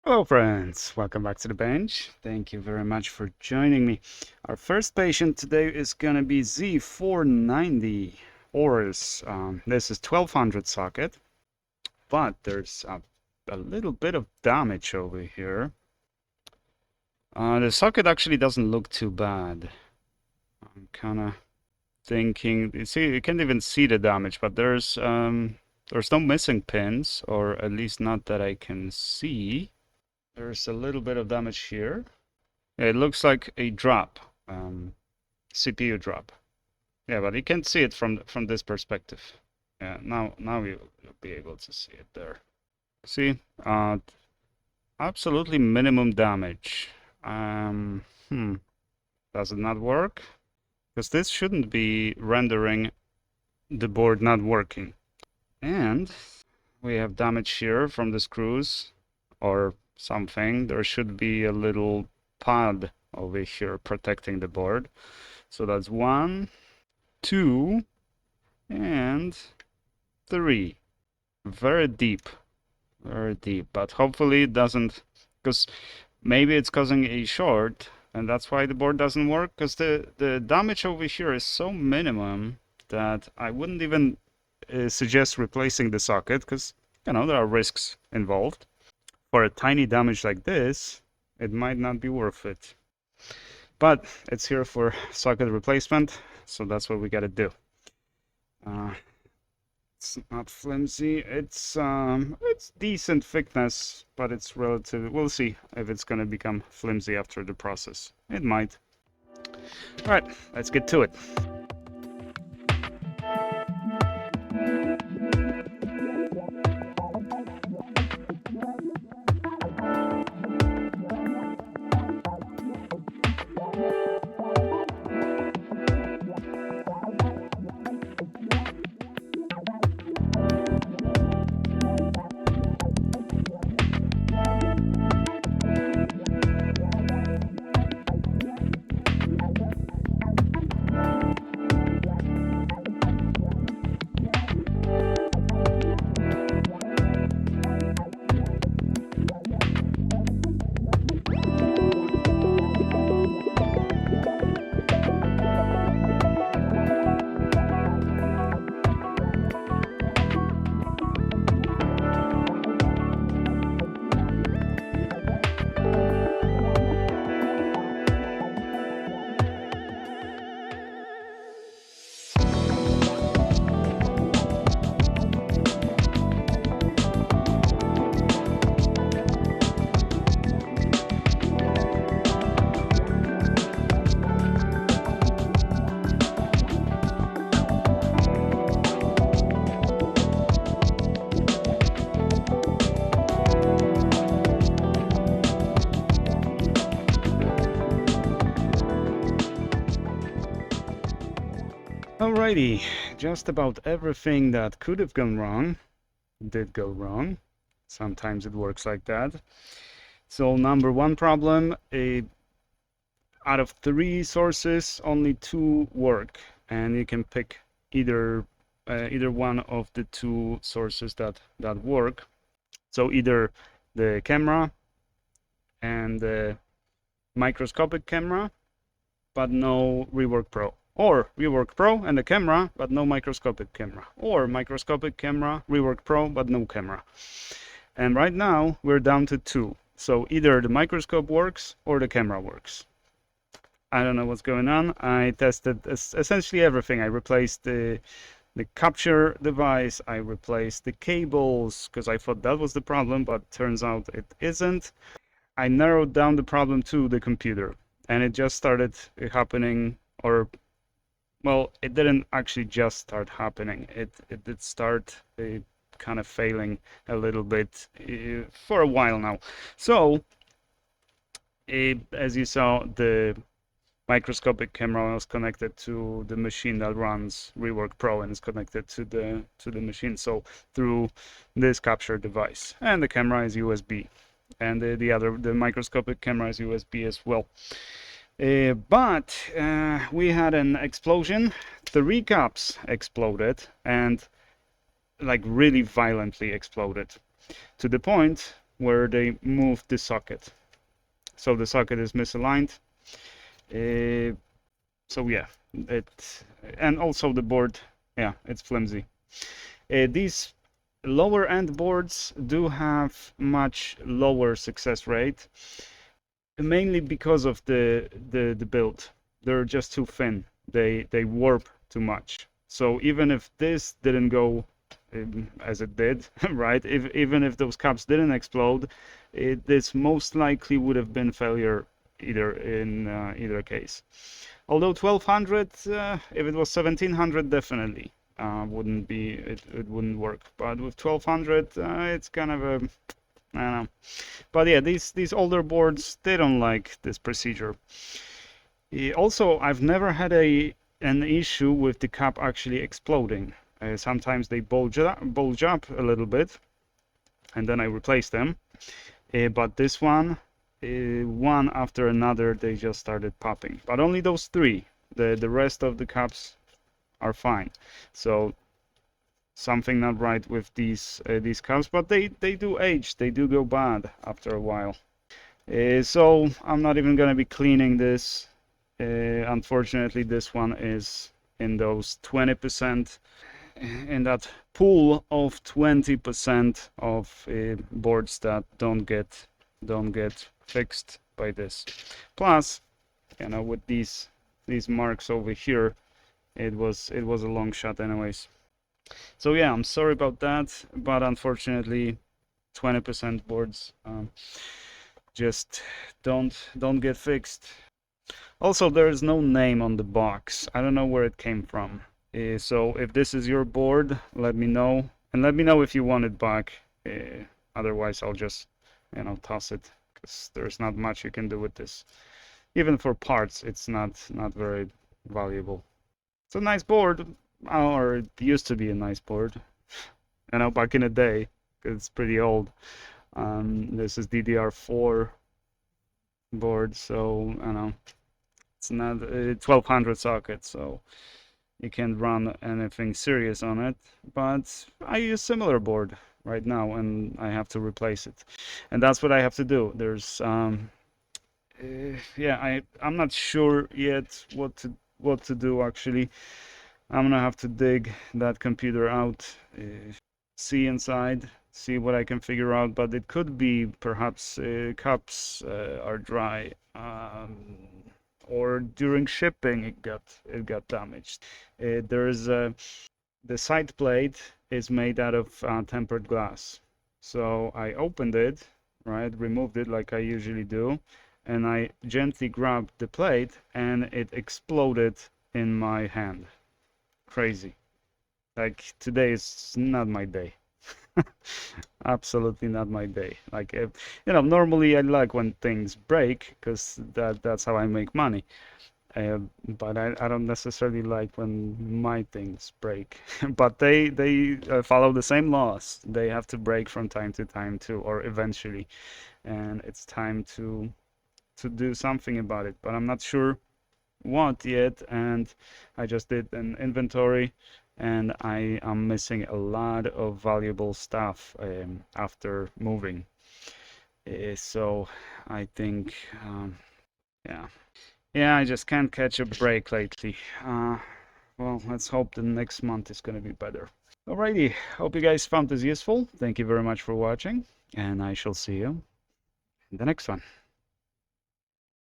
Hello friends, welcome back to the bench. Thank you very much for joining me. Our first patient today is gonna be Z490 Oris. This is 1200 socket, but there's a little bit of damage over here. The socket actually doesn't look too bad. I'm kinda thinking, you can't even see the damage, but there's no missing pins, or at least not that I can see. There's a little bit of damage here. It looks like a drop, CPU drop. Yeah, but you can't see it from this perspective. Yeah, now you'll be able to see it there. See, absolutely minimum damage. Does it not work? Because this shouldn't be rendering the board not working. And we have damage here from the screws, or something. There should be a little pad over here protecting the board. So that's 1, 2, and 3. Very deep, but hopefully it doesn't, because maybe it's causing a short and that's why the board doesn't work, because the damage over here is so minimum that I wouldn't even suggest replacing the socket, because there are risks involved. For a tiny damage like this, it might not be worth it. But it's here for socket replacement, so that's what we gotta do. It's not flimsy. It's decent thickness, but it's relative. We'll see if it's gonna become flimsy after the process. It might. All right, let's get to it. Alrighty, just about everything that could have gone wrong did go wrong. Sometimes it works like that. So number one problem, out of 3 sources, only 2 work, and you can pick either one of the 2 sources that work. So either the camera and the microscopic camera, but no Rework Pro. Or Rework Pro and the camera, but no microscopic camera. Or microscopic camera, Rework Pro, but no camera. And right now, we're down to 2. So either the microscope works or the camera works. I don't know what's going on. I tested essentially everything. I replaced the capture device. I replaced the cables, because I thought that was the problem, but turns out it isn't. I narrowed down the problem to the computer, and it just started happening, or well, it didn't actually just start happening. It did start kind of failing a little bit for a while now. So, as you saw, the microscopic camera was connected to the machine that runs Rework Pro and is connected to the machine. So through this capture device, and the camera is USB, and the microscopic camera is USB as well. But we had an explosion. 3 cups exploded, and like really violently exploded, to the point where they moved the socket. So the socket is misaligned. So yeah, and also the board, yeah, it's flimsy. These lower end boards do have much lower success rate, mainly because of the build. They're just too thin. They warp too much. So even if this didn't go as it did, right? Even if those cups didn't explode, this most likely would have been failure either case. Although 1200, if it was 1700, definitely wouldn't be it wouldn't work. But with 1200, it's kind of a I don't know. But yeah, these older boards, they don't like this procedure. Also, I've never had an issue with the cup actually exploding. Sometimes they bulge up a little bit, and then I replace them. But this one after another, they just started popping. But only those three. The rest of the cups are fine. So something not right with these cups, but they do age. They do go bad after a while. So I'm not even gonna be cleaning this. Unfortunately, this one is in those 20%, in that pool of 20% of boards that don't get fixed by this. Plus, you know, with these marks over here, it was a long shot anyways. So yeah, I'm sorry about that, but unfortunately 20% boards just don't get fixed. Also, there is no name on the box. I don't know where it came from. So if this is your board, let me know, and let me know if you want it back. Otherwise, I'll just, you know, toss it, because there's not much you can do with this. Even for parts, it's not very valuable. It's a nice board, or it used to be a nice board. You know, back in the day, 'cause it's pretty old. This is DDR4 board, so I know it's not a 1200 socket, so you can't run anything serious on it. But I use similar board right now, and I have to replace it, and that's what I have to do. There's yeah, I'm not sure yet what to do actually. I'm gonna have to dig that computer out, see inside, see what I can figure out. But it could be perhaps cups are dry, or during shipping it got damaged. The side plate is made out of tempered glass. So I opened it, right, removed it like I usually do, and I gently grabbed the plate, and it exploded in my hand. Crazy. Like, today is not my day. Absolutely not my day. Like, you know, normally I like when things break, because that's how I make money. But I don't necessarily like when my things break. But they follow the same laws. They have to break from time to time too, or eventually, and it's time to do something about it. But I'm not sure what yet, and I just did an inventory, and I am missing a lot of valuable stuff after moving. So I think, yeah, I just can't catch a break lately. Well, let's hope the next month is going to be better. Alrighty, hope you guys found this useful. Thank you very much for watching, and I shall see you in the next one.